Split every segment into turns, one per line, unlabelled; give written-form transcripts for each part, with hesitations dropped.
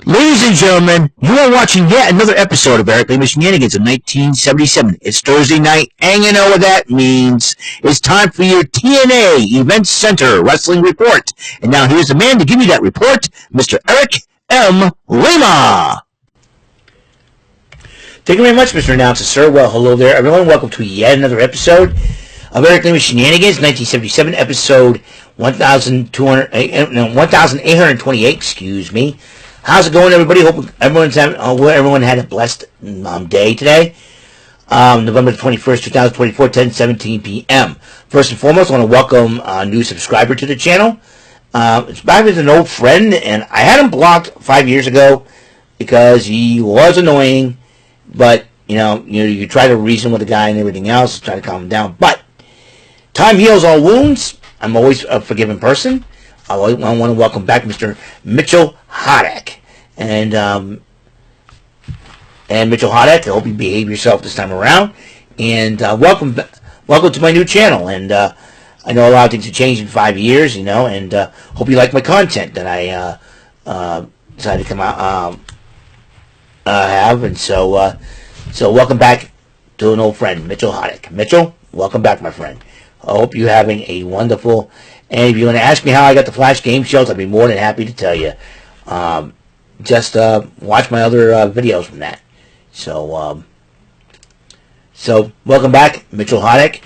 Ladies and gentlemen, you are watching yet another episode of Lima Shenanigans of 1977. It's Thursday night, and you know what that means. It's time for your TNA Event Center Wrestling Report. And now here's the man to give you that report, Mr. Eric M. Lima.
Thank you very much, Mr. Announcer, sir. Well, hello there, everyone. Welcome to yet another episode of Lima Shenanigans, 1977, episode 1828, excuse me. How's it going, everybody? Hope everyone had a blessed day today. November the 21st, 2024, 10:17 p.m. First and foremost, I want to welcome a new subscriber to the channel. It's back with an old friend, and I had him blocked 5 years ago because he was annoying. But you try to reason with the guy and everything else, try to calm him down. But time heals all wounds. I'm always a forgiving person. I want to welcome back Mr. Mitchell Hodek. And Mitchell Hodek, I hope you behave yourself this time around. And welcome to my new channel. And I know a lot of things have changed in 5 years, and hope you like my content that I decided to come out have. And so welcome back to an old friend, Mitchell Hodek. Mitchell, welcome back, my friend. I hope you're having a wonderful. And if you want to ask me how I got the Flash game shows, I'd be more than happy to tell you. Just watch my other videos from that. So welcome back, Mitchell Hodek,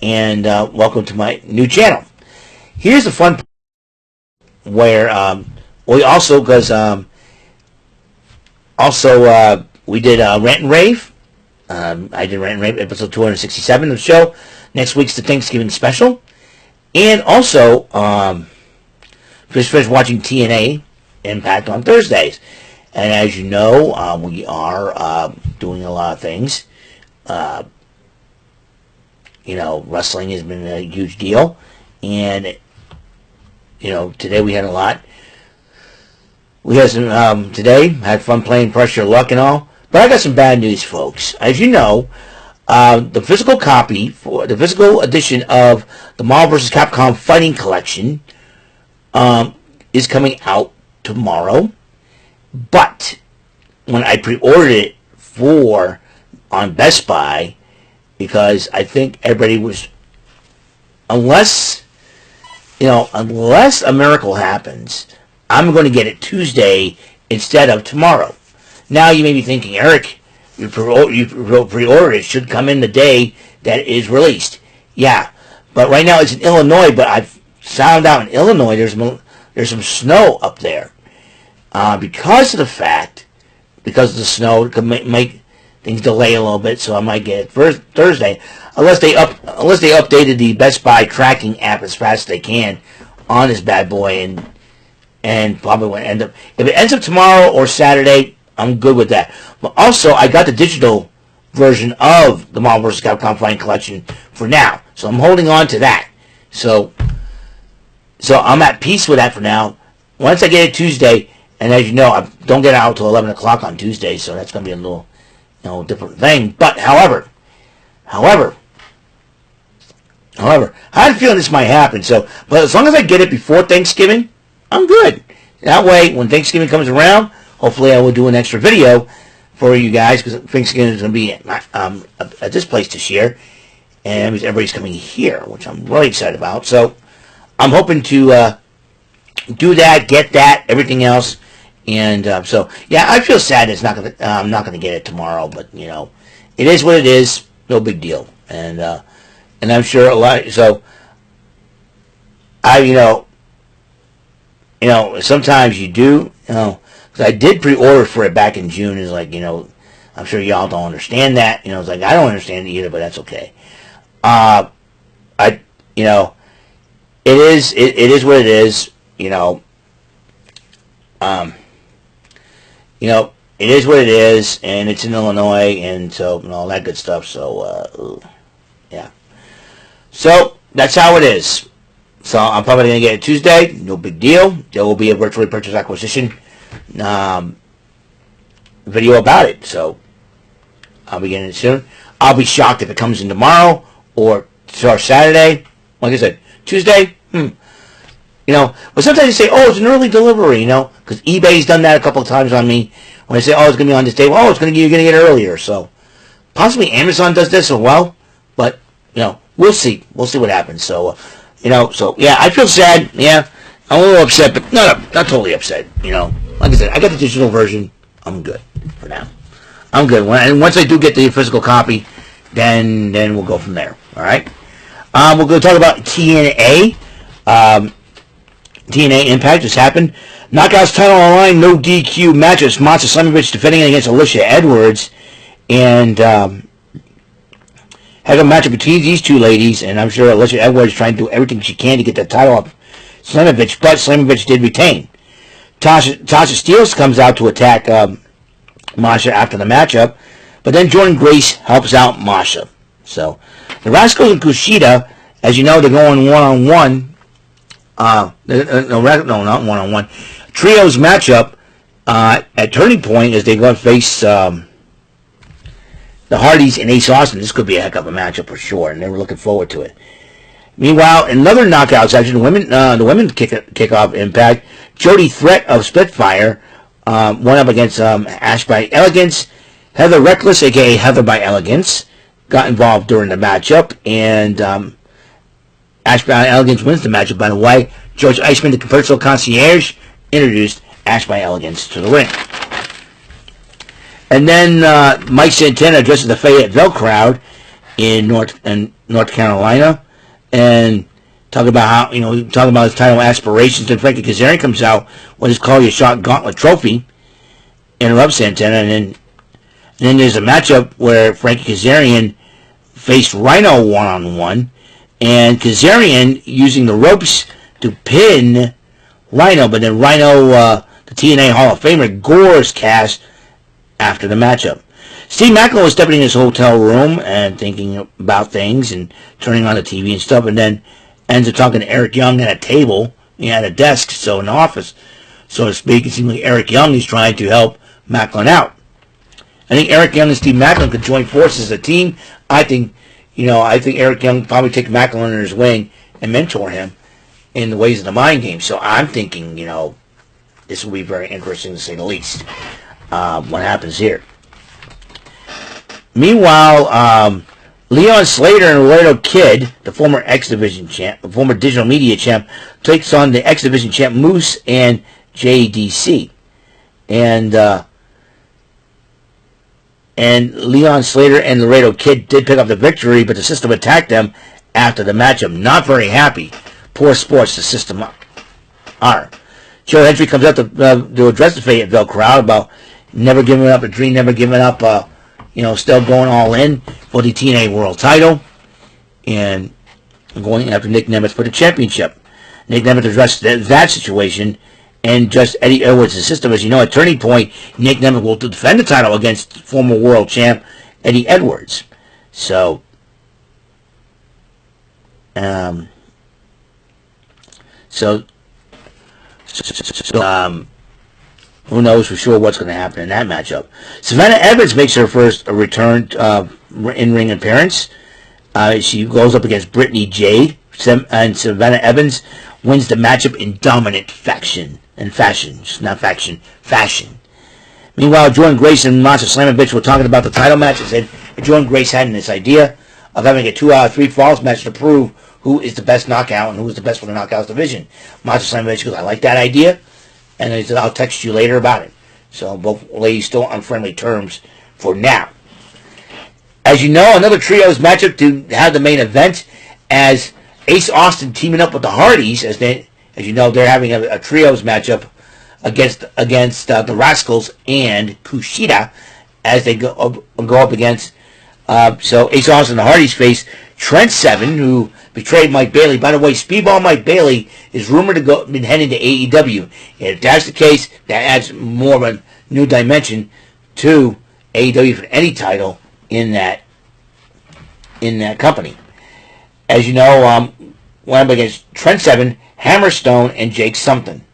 and welcome to my new channel. Here's the fun part where we also, because we did Rant and Rave. I did Rant and Rave episode 267 of the show. Next week's the Thanksgiving special. And also, just finished watching TNA Impact on Thursdays. And as you know, we are doing a lot of things. Wrestling has been a huge deal. And, today we had a lot. We had some, today, had fun playing Press Your Luck and all. But I got some bad news, folks. As you know, the physical copy, for the physical edition of the Marvel vs. Capcom Fighting Collection is coming out tomorrow. But when I pre-ordered it on Best Buy, because I think everybody was, unless a miracle happens, I'm going to get it Tuesday instead of tomorrow. Now you may be thinking, Eric, you pre-ordered it, should come in the day that it is released. Yeah, but right now it's in Illinois, but I've found out in Illinois there's some snow up there. Because of the snow, it could make things delay a little bit, so I might get it first Thursday, unless they updated the Best Buy tracking app as fast as they can on this bad boy, and probably won't end up. If it ends up tomorrow or Saturday, I'm good with that. But also, I got the digital version of the Marvel vs. Capcom Fighting Collection for now, so I'm holding on to that. So I'm at peace with that for now. Once I get it Tuesday, and as you know, I don't get out till 11 o'clock on Tuesday, so that's going to be a little, different thing. But however, I had a feeling this might happen. But as long as I get it before Thanksgiving, I'm good. That way, when Thanksgiving comes around, hopefully I will do an extra video for you guys, because Thanksgiving is going to be at this place this year, and everybody's coming here, which I'm really excited about. So I'm hoping to do that, get that, everything else, and yeah, I feel sad that I'm not gonna get it tomorrow, but it is what it is. No big deal, and I'm sure a lot. So sometimes you do, because I did pre-order for it back in June. Is like, I'm sure y'all don't understand that. It's like I don't understand it either, but that's okay. It is what it is. It is what it is, and it's in Illinois, and so all that good stuff. So yeah. So that's how it is. So I'm probably gonna get it Tuesday. No big deal. There will be a virtually purchase acquisition video about it. So I'll be getting it soon. I'll be shocked if it comes in tomorrow or Saturday. Like I said, Tuesday. But sometimes they say, oh, it's an early delivery, because eBay's done that a couple of times on me. When I say, oh, it's going to be on this day, you're going to get it earlier. So possibly Amazon does this as well, but, we'll see. We'll see what happens. So, yeah, I feel sad. Yeah, I'm a little upset, but not totally upset, Like I said, I got the digital version. I'm good for now. I'm good. And once I do get the physical copy, then we'll go from there. All right? We're going to talk about TNA. TNA Impact just happened. Knockouts title on the line, no DQ matches. Monster Slamovich defending against Alicia Edwards. And had a matchup between these two ladies, and I'm sure Alicia Edwards trying to do everything she can to get the title up Slamovich, but Slamovich did retain. Tasha Steelz comes out to attack Masha after the matchup, but then Jordan Grace helps out Masha. So the Rascals and Kushida, as you know, they're going one-on-one. No, not one-on-one. Trios matchup at Turning Point as they go and face the Hardys and Ace Austin. This could be a heck of a matchup for sure, and they were looking forward to it. Meanwhile, another knockout section, the women kick off Impact. Jody Threat of Splitfire went up against Ash by Elegance. Heather Reckless, a.k.a. Heather by Elegance, got involved during the matchup, and Ash by Elegance wins the matchup, by the way. George Iceman, the personal concierge, introduced Ash by Elegance to the ring. And then Mike Santana addresses the Fayetteville crowd in North Carolina, and talking about how, talking about his title aspirations. And Frankie Kazarian comes out with his Call Your Shot Gauntlet trophy, interrupts Santana, and then there's a matchup where Frankie Kazarian faced Rhino one-on-one, and Kazarian using the ropes to pin Rhino, but then Rhino, the TNA Hall of Famer, gores Cass after the matchup. Steve Macklin was stepping in his hotel room and thinking about things and turning on the TV and stuff, and then ends up talking to Eric Young at a table, at a desk, so in the office, so to speak. It seems like Eric Young is trying to help Macklin out. I think Eric Young and Steve Macklin could join forces as a team. I think Eric Young probably take Macklin under his wing and mentor him in the ways of the mind game. So I'm thinking, this will be very interesting to say the least. What happens here? Meanwhile, Leon Slater and Laredo Kid, the former X Division champ, the former digital media champ, takes on the X Division champ Moose and JDC, and Leon Slater and Laredo Kid did pick up the victory, but the system attacked them after the matchup. Not very happy. Poor sports, the system are. Joe Hendry comes out to address the Fayetteville crowd about never giving up a dream, never giving up, still going all in for the TNA World title, and going after Nick Nemeth for the championship. Nick Nemeth addressed that situation, and just Eddie Edwards' system. As you know, at Turning Point, Nick Nemeth will defend the title against former world champ Eddie Edwards. So, who knows for sure what's going to happen in that matchup. Savannah Evans makes her first return in-ring appearance. She goes up against Brittany Jade, and Savannah Evans wins the matchup in dominant fashion. Meanwhile, Jordan Grace and Monster Slamovich were talking about the title match and said Jordan Grace had this idea of having a 2 out of 3 falls match to prove who is the best knockout and who is the best for the knockouts division. Monster Slamovich goes, I like that idea. And he said, I'll text you later about it. So both ladies still on friendly terms for now. As you know, another trios matchup to have the main event as Ace Austin teaming up with the Hardys. As you know, they're having a trios matchup against the Rascals and Kushida as they go up against. So Ace Austin and the Hardys face Trent Seven, who betrayed Mike Bailey. By the way, Speedball Mike Bailey is rumored to been heading to AEW. And if that's the case, that adds more of a new dimension to AEW for any title in that company. As you know, went up against Trent Seven, Hammerstone, and Jake Something.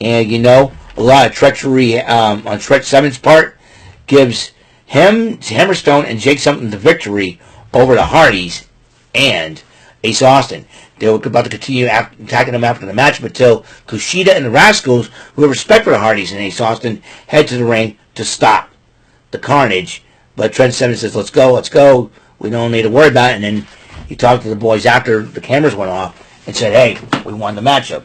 And you know, a lot of treachery on Trent Seven's part gives him, Hammerstone, and Jake Something the victory over the Hardys and Ace Austin. They were about to continue attacking them after the match until Kushida and the Rascals, who have respect for the Hardys and Ace Austin, head to the ring to stop the carnage. But Trent Seven says, let's go. We don't need to worry about it. And then he talked to the boys after the cameras went off and said, hey, we won the matchup.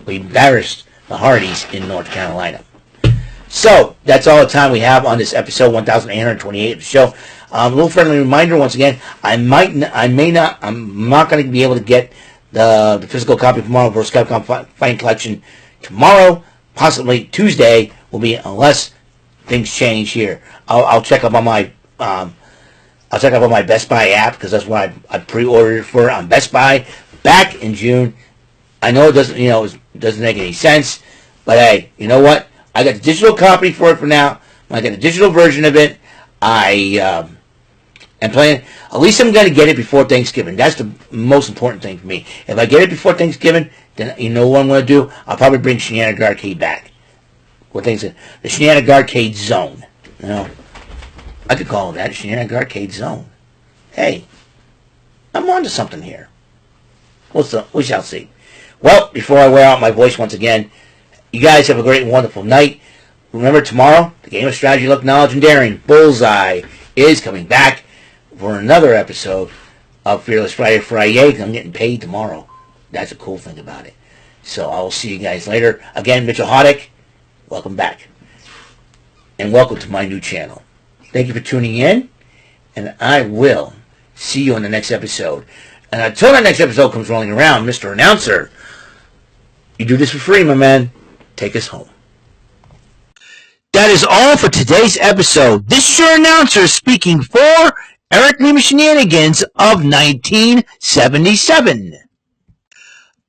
We embarrassed the Hardys in North Carolina. So, that's all the time we have on this episode 1828 of the show. A little friendly reminder, once again, I'm not going to be able to get the physical copy of Marvel vs. Capcom Fighting Collection tomorrow, possibly Tuesday will be, unless things change here. I'll check up on my Best Buy app, because that's what I pre-ordered it for on Best Buy back in June. I know it doesn't make any sense, but hey, you know what? I got the digital copy for it for now. I got the digital version of it. I am planning. At least I'm going to get it before Thanksgiving. That's the most important thing for me. If I get it before Thanksgiving, then you know what I'm going to do? I'll probably bring Shenanigans Arcade back. What things? The Shenanigans Arcade Zone. You know, I could call it that, Shenanigans Arcade Zone. Hey, I'm onto something here. We shall see. Well, before I wear out my voice once again, you guys have a great and wonderful night. Remember, tomorrow, the Game of Strategy, Luck, Knowledge, and Daring, Bullseye, is coming back for another episode of Fearless Friday. I'm getting paid tomorrow. That's a cool thing about it. So I will see you guys later. Again, Mitchell Hoddick, welcome back. And welcome to my new channel. Thank you for tuning in, and I will see you on the next episode. And until that next episode comes rolling around, Mr. Announcer, you do this for free, my man. Take us home.
That is all for today's episode. This is your announcer speaking for Eric Lima Shenanigans of 1977.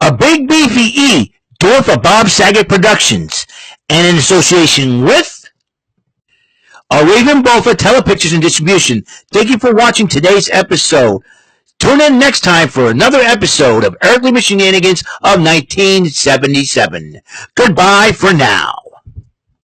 A Big Beefy E, door for Bob Saget Productions, and in association with a Raven Bofa Telepictures and Distribution. Thank you for watching today's episode. Tune in next time for another episode of Eric Lima Shenanigans of 1977. Goodbye for now.